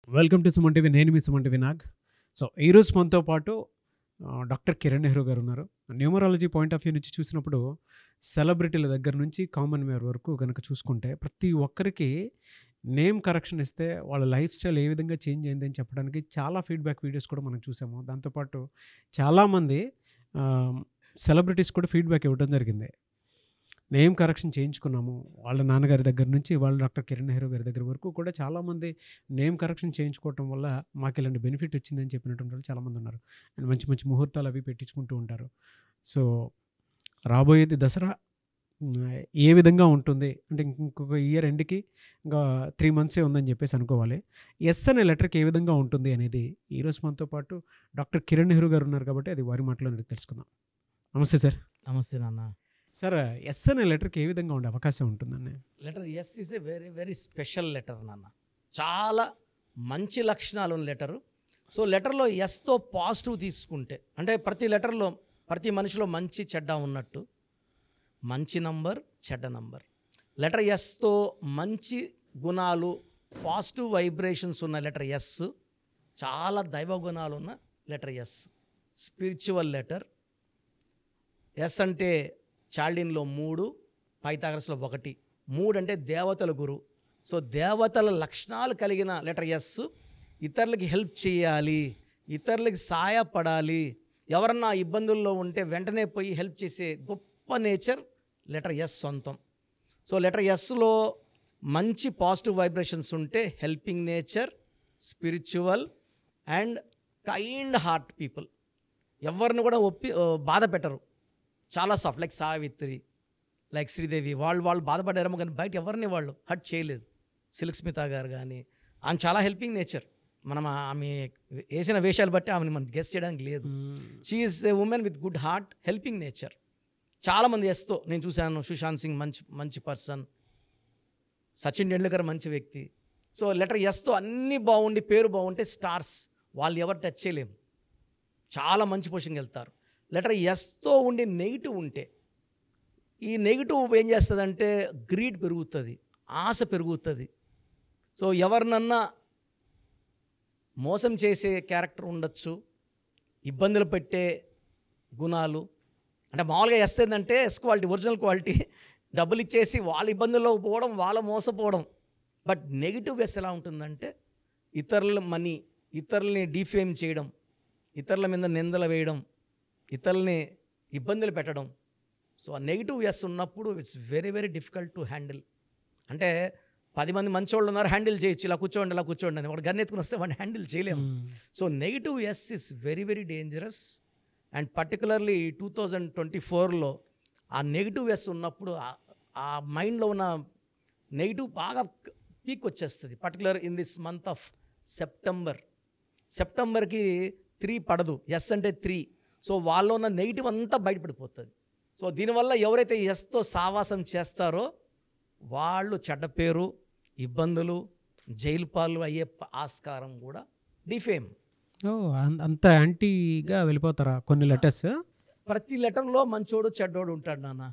Welcome to Suman TV. నేను మీ Suman TV Nag. So ఈరోజు మనతో పాటు డాక్టర్ కిరణ్ నెహ్రూ గారు ఉన్నారు. న్యూమరాలజీ పాయింట్ ఆఫ్ వ్యూ నుంచి చూసినప్పుడు సెలబ్రిటీల దగ్గర నుంచి కామన్ మ్యాన్ వరకు కనుక చూసుకుంటే ప్రతి ఒక్కరికి నేమ్ కరెక్షన్ ఇస్తే వాళ్ళ లైఫ్ స్టైల్ ఏ విధంగా చేంజ్ అయింది అని చెప్పడానికి చాలా ఫీడ్బ్యాక్ వీడియోస్ కూడా మనం చూసాము. దాంతోపాటు చాలామంది సెలబ్రిటీస్ కూడా ఫీడ్బ్యాక్ ఇవ్వడం జరిగింది. నేమ్ కరెక్షన్ చేయించుకున్నాము వాళ్ళ నాన్నగారి దగ్గర నుంచి వాళ్ళ డాక్టర్ కిరణ్ నెహ్రూ గారి దగ్గర వరకు కూడా చాలామంది నేమ్ కరెక్షన్ చేయించుకోవటం వల్ల మాకు ఇలాంటి బెనిఫిట్ వచ్చిందని చెప్పినటువంటి వాళ్ళు చాలామంది ఉన్నారు. అండ్ మంచి మంచి ముహూర్తాలు అవి పెట్టించుకుంటూ ఉంటారు. సో రాబోయేది దసరా ఏ విధంగా ఉంటుంది అంటే ఇంకొక ఇయర్ ఎండ్కి ఇంకా 3 months ఉందని చెప్పేసి అనుకోవాలి. ఎస్ అనే లెటర్కి ఏ విధంగా ఉంటుంది అనేది ఈరోజు మనతో పాటు డాక్టర్ కిరణ్ నెహ్రూ గారు ఉన్నారు కాబట్టి అది వారి మాటలో తెలుసుకుందాం. నమస్తే సార్. నమస్తే నాన్న. సార్, ఎస్ అనే లెటర్కి ఏ విధంగా ఉండే అవకాశం ఉంటుందండి? Letter S is a very very special letter నాన్న. చాలా మంచి లక్షణాలు ఉన్న లెటరు. సో లెటర్లో ఎస్తో పాజిటివ్ తీసుకుంటే అంటే ప్రతి లెటర్లో ప్రతి మనిషిలో మంచి చెడ్డ ఉన్నట్టు మంచి నంబర్ చెడ్డ నంబర్. లెటర్ ఎస్తో మంచి గుణాలు పాజిటివ్ వైబ్రేషన్స్ ఉన్న లెటర్ ఎస్. చాలా దైవ గుణాలు ఉన్న letter S. Spiritual letter. S అంటే చాల్డిన్లో 3, పైథాగరస్లో 1. 3 అంటే దేవతల గురు. సో దేవతల లక్షణాలు కలిగిన లెటర్ ఎస్. ఇతరులకి హెల్ప్ చేయాలి, ఇతరులకి సహాయపడాలి, ఎవరన్నా ఇబ్బందుల్లో ఉంటే వెంటనే పోయి హెల్ప్ చేసే గొప్ప నేచర్ లెటర్ ఎస్ సొంతం. సో లెటర్ ఎస్లో మంచి పాజిటివ్ వైబ్రేషన్స్ ఉంటే helping nature, spiritual and kind heart people. ఎవరిని కూడా బాధ పెట్టరు. చాలా soft, like Savitri, like Sridevi. వాళ్ళు బాధపడ్డారేమో కానీ బయట ఎవరిని వాళ్ళు హర్ట్ చేయలేదు. సిల్క్ స్మిత గారు కానీ ఆమె చాలా హెల్పింగ్ నేచర్. మనం ఆమె వేసిన వేషాలు బట్టి ఆమెను మనం గెస్ట్ చేయడానికి లేదు. She is a women with good heart, helping nature. చాలామంది ఎస్తో నేను చూశాను. సుశాంత్ సింగ్ మంచి పర్సన్, సచిన్ టెండూల్కర్ మంచి వ్యక్తి. సో లెటర్ ఎస్తో అన్నీ బాగుండి పేరు బాగుంటే స్టార్స్, వాళ్ళు ఎవరు టచ్ చేయలేము, చాలా మంచి పొజిషన్కి వెళ్తారు. లెటర్ ఎస్తో ఉండి నెగిటివ్ ఉంటే ఈ నెగిటివ్ ఏం చేస్తుందంటే గ్రీడ్ పెరుగుతుంది, ఆశ పెరుగుతుంది. సో ఎవరినన్నా మోసం చేసే క్యారెక్టర్ ఉండొచ్చు, ఇబ్బందులు పెట్టే గుణాలు. అంటే మామూలుగా ఎస్ ఏంటంటే ఎస్ క్వాలిటీ, ఒరిజినల్ క్వాలిటీ, డబ్బులు ఇచ్చేసి వాళ్ళ ఇబ్బందుల్లో పోవడం, వాళ్ళ మోసపోవడం. బట్ నెగిటివ్ ఎస్ ఎలా ఉంటుందంటే ఇతరుల మనీ, ఇతరులని డిఫేమ్ చేయడం, ఇతరుల మీద నిందలు వేయడం, ఇతరులని ఇబ్బందులు పెట్టడం. సో ఆ నెగిటివ్ ఎస్ ఉన్నప్పుడు it's very very difficult to handle. అంటే 10 మంది మంచి వాళ్ళు ఉన్నారు, హ్యాండిల్ చేయొచ్చు, ఇలా కూర్చోండి అని. వాడు గన్ ఎత్తుకుని వస్తే వాడిని హ్యాండిల్ చేయలేము. So negative S is very very dangerous. And particularly 2024లో ఆ నెగిటివ్ ఎస్ ఉన్నప్పుడు ఆ మైండ్లో ఉన్న నెగిటివ్ బాగా పీక్ వచ్చేస్తుంది. Particular in this month of సెప్టెంబర్కి 3 పడదు, ఎస్ అంటే 3. సో వాళ్ళలో ఉన్న నెగిటివ్ అంతా బయటపడిపోతుంది. సో దీనివల్ల ఎవరైతే ఎస్తో సావాసం చేస్తారో వాళ్ళు చెడ్డ పేరు, ఇబ్బందులు, జైలు పాలు అయ్యే ఆస్కారం కూడా, డిఫేమ్. అంత యాంటీగా వెళ్ళిపోతారా కొన్ని లెటర్స్? ప్రతి లెటర్లో మంచోడు చెడ్డోడు ఉంటాడు నాన్న.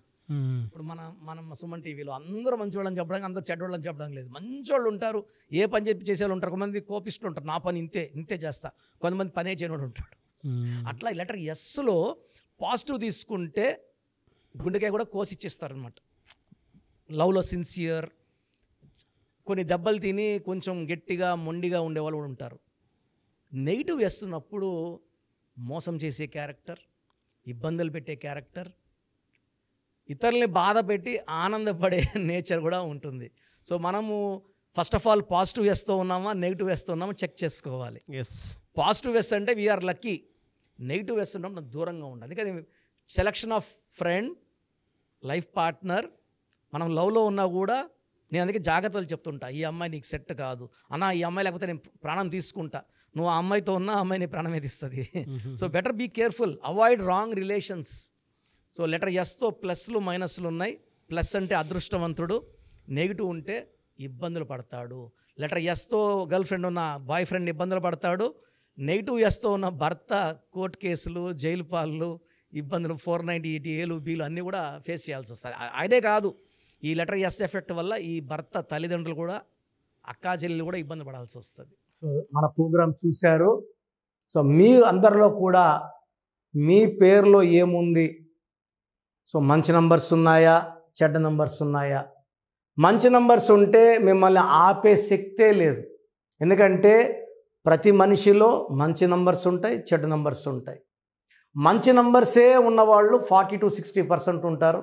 ఇప్పుడు మనం సుమన్ టీవీలో అందరూ మంచోళ్ళు అని చెప్పడానికి, అందరూ చెడ్డోళ్ళు అని చెప్పడానికి లేదు. మంచోళ్ళు ఉంటారు, ఏ పని చెప్పి చేసేవాళ్ళు ఉంటారు. కొంతమంది కోపిస్టులు ఉంటారు, నా పని ఇంతే చేస్తా. కొంతమంది పనే చేయనోడు ఉంటాడు. అట్లా ఈ లెటర్ ఎస్లో పాజిటివ్ తీసుకుంటే గుండెకాయ కూడా కోసిచ్చిస్తారనమాట. లవ్లో సిన్సియర్, కొన్ని దెబ్బలు తిని కొంచెం గట్టిగా మొండిగా ఉండేవాళ్ళు కూడా ఉంటారు. నెగిటివ్ వేస్తున్నప్పుడు మోసం చేసే క్యారెక్టర్, ఇబ్బందులు పెట్టే క్యారెక్టర్, ఇతరుల్ని బాధ పెట్టి ఆనందపడే నేచర్ కూడా ఉంటుంది. సో మనము ఫస్ట్ ఆఫ్ ఆల్ పాజిటివ్ వేస్తూ ఉన్నామా నెగిటివ్ వేస్తూ ఉన్నామా చెక్ చేసుకోవాలి. పాజిటివ్ వేస్తే అంటే వీఆర్ లక్కీ, నెగిటివ్ వేస్తున్నప్పుడు దూరంగా ఉండాలి. అందుకని selection of friend, life partner, మనం లవ్లో ఉన్నా కూడా నేను అందుకే జాగ్రత్తలు చెప్తుంటా. ఈ అమ్మాయి నీకు సెట్ కాదు అన్నా, ఈ అమ్మాయి లేకపోతే నేను ప్రాణం తీసుకుంటా, నువ్వు ఆ అమ్మాయితో ఉన్నా ఆ అమ్మాయి నీ ప్రాణం తీస్తుంది. So better be careful, avoid wrong relations. So letter ఎస్తో ప్లస్లు మైనస్లు ఉన్నాయి. ప్లస్ అంటే అదృష్టవంతుడు, నెగిటివ్ ఉంటే ఇబ్బందులు పడతాడు. లెటర్ ఎస్తో గర్ల్ ఫ్రెండ్ ఉన్న బాయ్ ఫ్రెండ్ ఇబ్బందులు పడతాడు. నెగిటివ్ ఎస్తో ఉన్న భర్త కోర్టు కేసులు, జైలు పాలు, ఇబ్బందులు, 490 ఏలు బీలు అన్నీ కూడా ఫేస్ చేయాల్సి వస్తుంది. అదే కాదు, ఈ లెటర్ ఎస్ ఎఫెక్ట్ వల్ల ఈ భర్త తల్లిదండ్రులు కూడా, అక్కా చెల్లెలు కూడా ఇబ్బంది పడాల్సి వస్తుంది. సో మన ప్రోగ్రాం చూశారు. సో మీ అందరిలో కూడా మీ పేరులో ఏముంది? సో మంచి నంబర్స్ ఉన్నాయా, చెడ్డ నంబర్స్ ఉన్నాయా? మంచి నంబర్స్ ఉంటే మిమ్మల్ని ఆపే శక్తే లేదు. ఎందుకంటే ప్రతి మనిషిలో మంచి నంబర్స్ ఉంటాయి, చెడ్డ నంబర్స్ ఉంటాయి. మంచి నంబర్సే ఉన్నవాళ్ళు 40-60% ఉంటారు.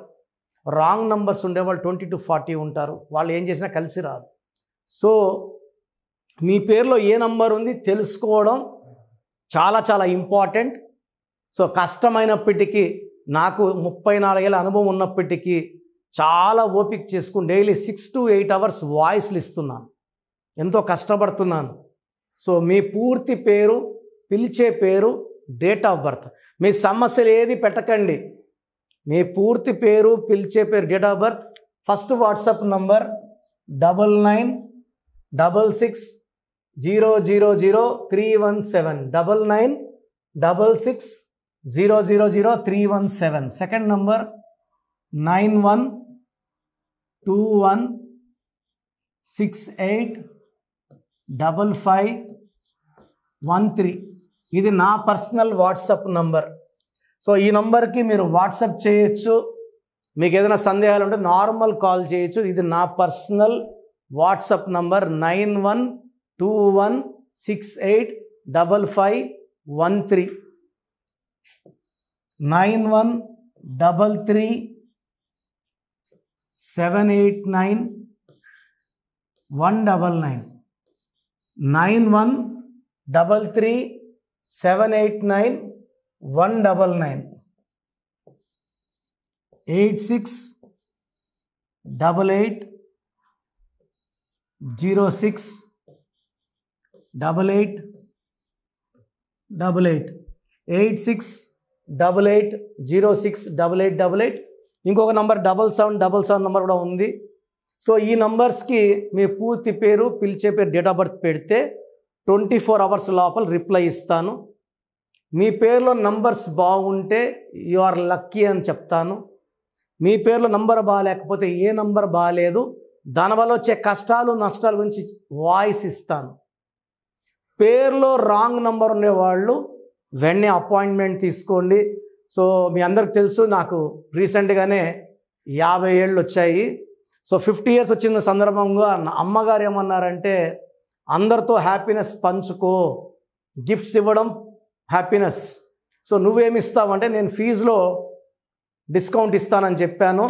రాంగ్ నంబర్స్ ఉండేవాళ్ళు 20-40 ఉంటారు. వాళ్ళు ఏం చేసినా కలిసి రాదు. సో మీ పేరులో ఏ నంబర్ ఉంది తెలుసుకోవడం చాలా చాలా ఇంపార్టెంట్. సో కష్టమైనప్పటికీ, నాకు 34 ఏళ్ళ అనుభవం ఉన్నప్పటికీ చాలా ఓపిక చేసుకుని డైలీ 6 to 8 hours వాయిస్లు ఇస్తున్నాను. ఎంతో కష్టపడుతున్నాను. సో మీ పూర్తి పేరు, పిలిచే పేరు, డేట్ ఆఫ్ బర్త్, మీ సమస్యలు ఏది పెట్టకండి. మీ పూర్తి పేరు, పిలిచే పేరు, date of birth, first WhatsApp number 9966000317 9966000317. Second number 9121685513. ఇది నా పర్సనల్ వాట్సాప్ నంబర్. సో ఈ నంబర్కి మీరు వాట్సాప్ చేయొచ్చు. మీకు ఏదైనా సందేహాలు ఉంటే నార్మల్ కాల్ చేయొచ్చు. ఇది నా పర్సనల్ వాట్సాప్ నంబర్ 9121685513 9133789199 9133789199 8688068888 8688068888. ఇంకొక నంబర్ 7777 నంబర్ కూడా ఉంది. సో ఈ నంబర్స్కి మీ పూర్తి పేరు, పిలిచే పేరు, డేట్ ఆఫ్ బర్త్ పెడితే 24 hours లోపల రిప్లై ఇస్తాను. మీ పేరులో నంబర్స్ బాగుంటే యు ఆర్ లక్కీ అని చెప్తాను. మీ పేరులో నంబర్ బాగాలేకపోతే ఏ నంబర్ బాగాలేదు, దానివల్ల వచ్చే కష్టాలు నష్టాల గురించి వాయిస్ ఇస్తాను. పేరులో రాంగ్ నంబర్ ఉండేవాళ్ళు వెంటనే అపాయింట్మెంట్ తీసుకోండి. సో మీ అందరికి తెలుసు, నాకు రీసెంట్గానే 50 ఏళ్ళు వచ్చాయి. సో 50 years వచ్చిన సందర్భంగా అమ్మగారు ఏమన్నారంటే, అందరితో హ్యాపీనెస్ పంచుకో, గిఫ్ట్స్ ఇవ్వడం హ్యాపీనెస్. సో నువ్వేమి ఇస్తావంటే, నేను ఫీజులో డిస్కౌంట్ ఇస్తానని చెప్పాను.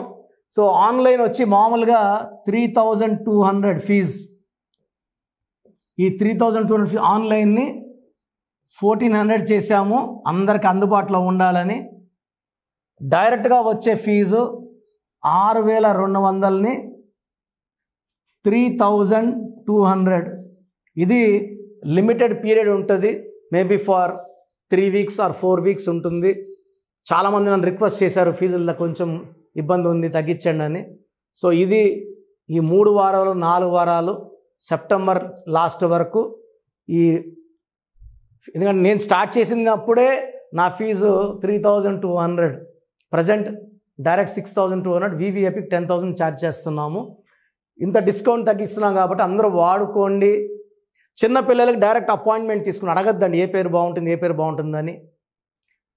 సో ఆన్లైన్ వచ్చి మామూలుగా 3200 ఫీజు. ఈ 3200 ఫీజు ఆన్లైన్ని 1400 చేశాము, అందరికి అందుబాటులో ఉండాలని. డైరెక్ట్గా వచ్చే ఫీజు 6200ని 3200. ఇది లిమిటెడ్ పీరియడ్ ఉంటుంది, maybe for 3 weeks or 4 weeks ఉంటుంది. చాలామంది నన్ను రిక్వెస్ట్ చేశారు, ఫీజుల్లో కొంచెం ఇబ్బంది ఉంది, తగ్గించండి అని. సో ఇది ఈ 3 వారాలు 4 వారాలు సెప్టెంబర్ లాస్ట్ వరకు. ఎందుకంటే నేను స్టార్ట్ చేసినప్పుడే నా ఫీజు 3200, ప్రజెంట్ డైరెక్ట్ 6200, వివి ఎపిక్ 10,000 ఛార్జ్ చేస్తున్నాము. ఇంత డిస్కౌంట్ తగ్గిస్తున్నాం కాబట్టి అందరూ వాడుకోండి. చిన్నపిల్లలకి డైరెక్ట్ అపాయింట్మెంట్ తీసుకుని అడగద్దండి ఏ పేరు బాగుంటుంది, ఏ పేరు బాగుంటుందని.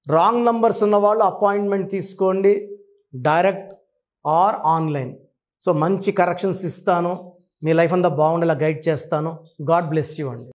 రాంగ్ నంబర్స్ ఉన్నవాళ్ళు అపాయింట్మెంట్ తీసుకోండి, డైరెక్ట్ ఆర్ ఆన్లైన్. సో మంచి కరెక్షన్స్ ఇస్తాను, మీ లైఫ్ అంతా బాగుండేలా గైడ్ చేస్తాను. గాడ్ బ్లెస్ యూ అండి.